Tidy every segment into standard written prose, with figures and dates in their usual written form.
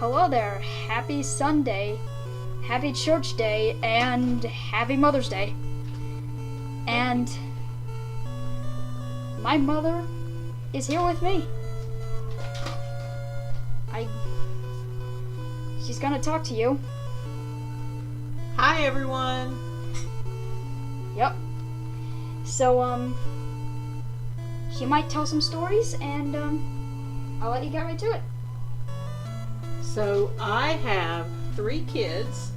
Hello there. Happy Sunday, happy church day, and happy Mother's Day. And my mother is here with me. She's gonna talk to you. Hi, everyone. Yep. So, she might tell some stories, and, I'll let you get right to it. So, I have 3 kids.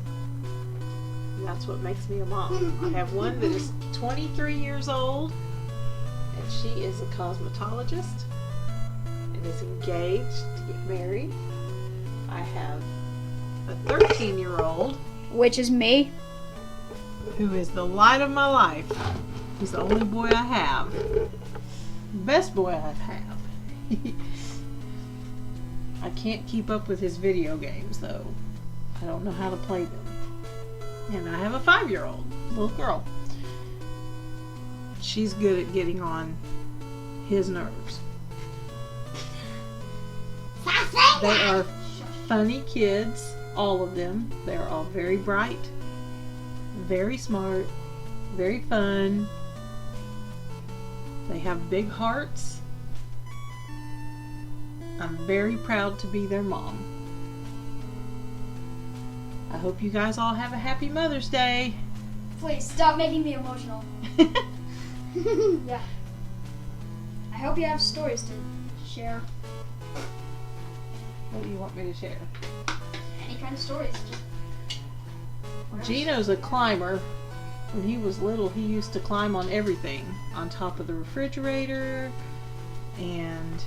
That's what makes me a mom. I have one that is 23 years old, and she is a cosmetologist and is engaged to get married. I have a 13-year-old, Which is me. who is the light of my life. He's the only boy I have. Best boy I have. I can't keep up with his video games, though. I don't know how to play them. And I have a 5-year-old little girl. She's good at getting on his nerves. They are funny kids, all of them. They're all very bright, very smart, very fun. They have big hearts. I'm very proud to be their mom. I hope you guys all have a happy Mother's Day. Please, stop making me emotional. Yeah. I hope you have stories to share. What do you want me to share? Any kind of stories. Just Gino's a climber. When he was little, he used to climb on everything. On top of the refrigerator and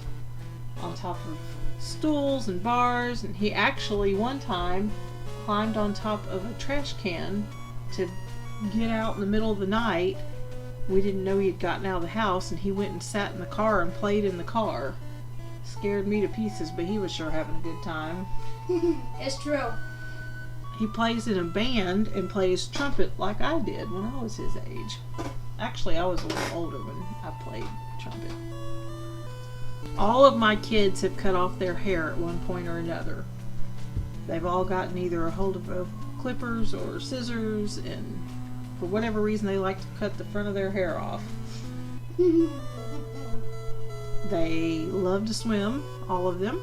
on top of stools and bars. And he actually one time climbed on top of a trash can to get out in the middle of the night. We didn't know he had gotten out of the house, and he went and sat in the car and played in the car. Scared me to pieces, but he was sure having a good time. It's true. He plays in a band and plays trumpet like I did when I was his age. Actually, I was a little older when I played trumpet. All of my kids have cut off their hair at one point or another. They've all gotten either a hold of clippers or scissors, and for whatever reason they like to cut the front of their hair off. They love to swim, all of them.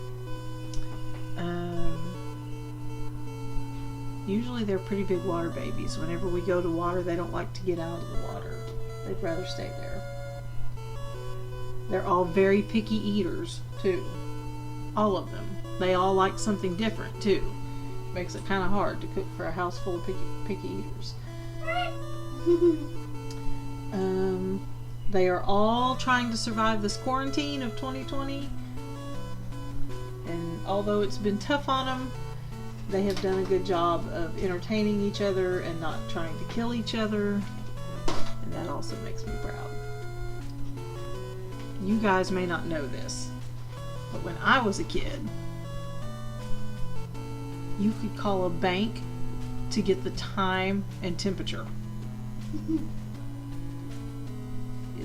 Usually they're pretty big water babies. Whenever we go to water, they don't like to get out of the water. They'd rather stay there. They're all very picky eaters, too. All of them. They all like something different, too. Makes it kind of hard to cook for a house full of picky eaters. They are all trying to survive this quarantine of 2020. And although it's been tough on them, they have done a good job of entertaining each other and not trying to kill each other. And that also makes me proud. You guys may not know this, but when I was a kid, you could call a bank to get the time and temperature.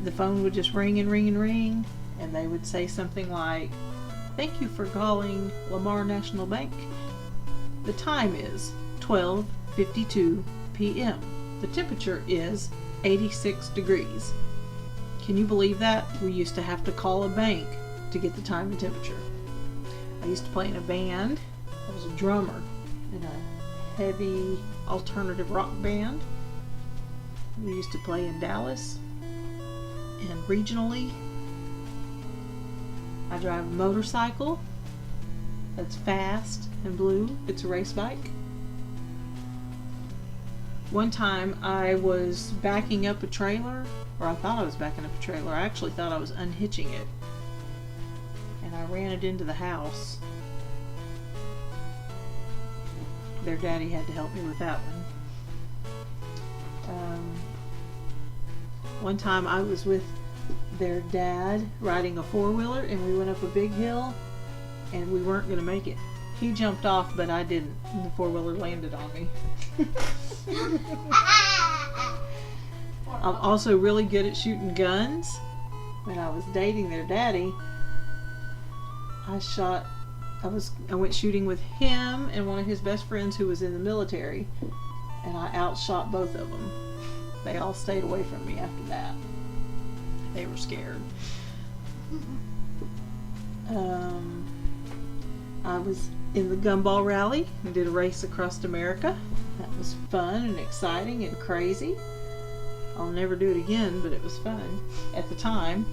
The phone would just ring and ring and ring, and they would say something like, "Thank you for calling Lamar National Bank. The time is 12:52 p.m. The temperature is 86 degrees. Can you believe that? We used to have to call a bank to get the time and temperature. I used to play in a band. I was a drummer in a heavy alternative rock band. We used to play in Dallas. And regionally, I drive a motorcycle that's fast and blue. It's a race bike. One time I was backing up a trailer, or I thought I was backing up a trailer. I actually thought I was unhitching it. And I ran it into the house. Their daddy had to help me with that one. One time I was with their dad riding a 4-wheeler, and we went up a big hill, and we weren't going to make it. He jumped off, but I didn't, and the 4-wheeler landed on me. I'm also really good at shooting guns. When I was dating their daddy, I shot I went shooting with him and one of his best friends who was in the military, and I outshot both of them. They all stayed away from me after that. They were scared. I was in the Gumball Rally. We did a race across America. That was fun and exciting and crazy. I'll never do it again, but it was fun at the time.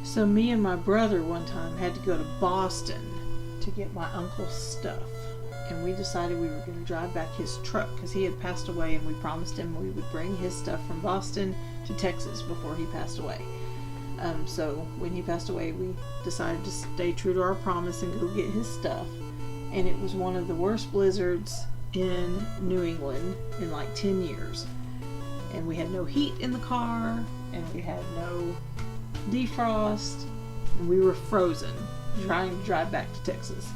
So me and my brother one time had to go to Boston to get my uncle's stuff. And we decided we were going to drive back his truck because he had passed away, and we promised him we would bring his stuff from Boston to Texas before he passed away. So when he passed away, we decided to stay true to our promise and go get his stuff. And it was one of the worst blizzards in New England in like 10 years. And we had no heat in the car, and we had no defrost, and we were frozen trying to drive back to Texas.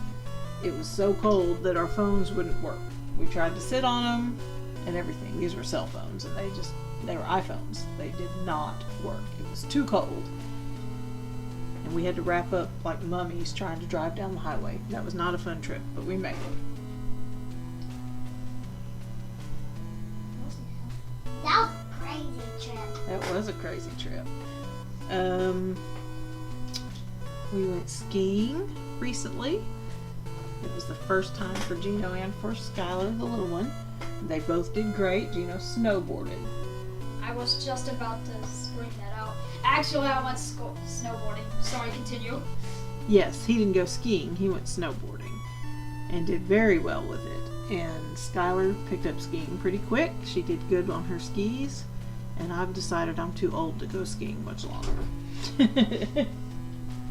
It was so cold that our phones wouldn't work. We tried to sit on them and everything. These were cell phones, and they were iPhones. They did not work. It was too cold. And we had to wrap up like mummies trying to drive down the highway. That was not a fun trip, but we made it. That was a crazy trip. That was a crazy trip. We went skiing recently. It was the first time for Gino and for Skylar, the little one. They both did great. Gino snowboarded. I was just about to scream that out. Actually, I went snowboarding. Sorry, continue. Yes, he didn't go skiing. He went snowboarding and did very well with it. And Skylar picked up skiing pretty quick. She did good on her skis. And I've decided I'm too old to go skiing much longer.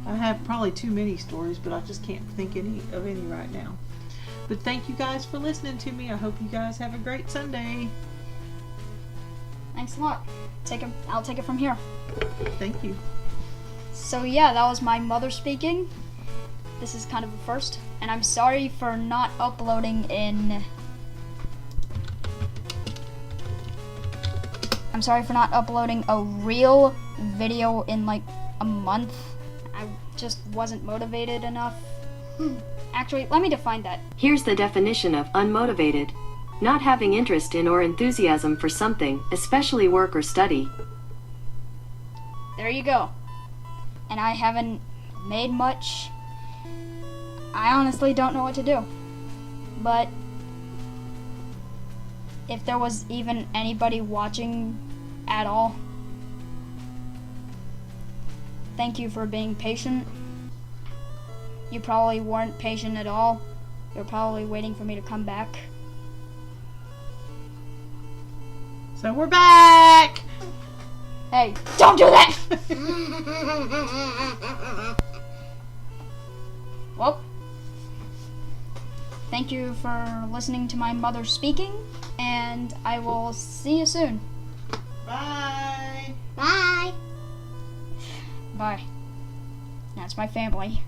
I have probably too many stories, but I just can't think of any right now. But thank you guys for listening to me. I hope you guys have a great Sunday. Thanks a lot. I'll take it from here. Thank you. So yeah, that was my mother speaking. This is kind of a first, and I'm sorry for not uploading a real video in like a month. I just wasn't motivated enough. Actually, let me define that. Here's the definition of unmotivated. Not having interest in or enthusiasm for something, especially work or study. There you go. And I haven't made much. I honestly don't know what to do. But if there was even anybody watching at all, thank you for being patient. You probably weren't patient at all. You're probably waiting for me to come back. So we're back! Hey, don't do that! Well, thank you for listening to my mother speaking, and I will see you soon. Bye! Bye. Bye. That's my family.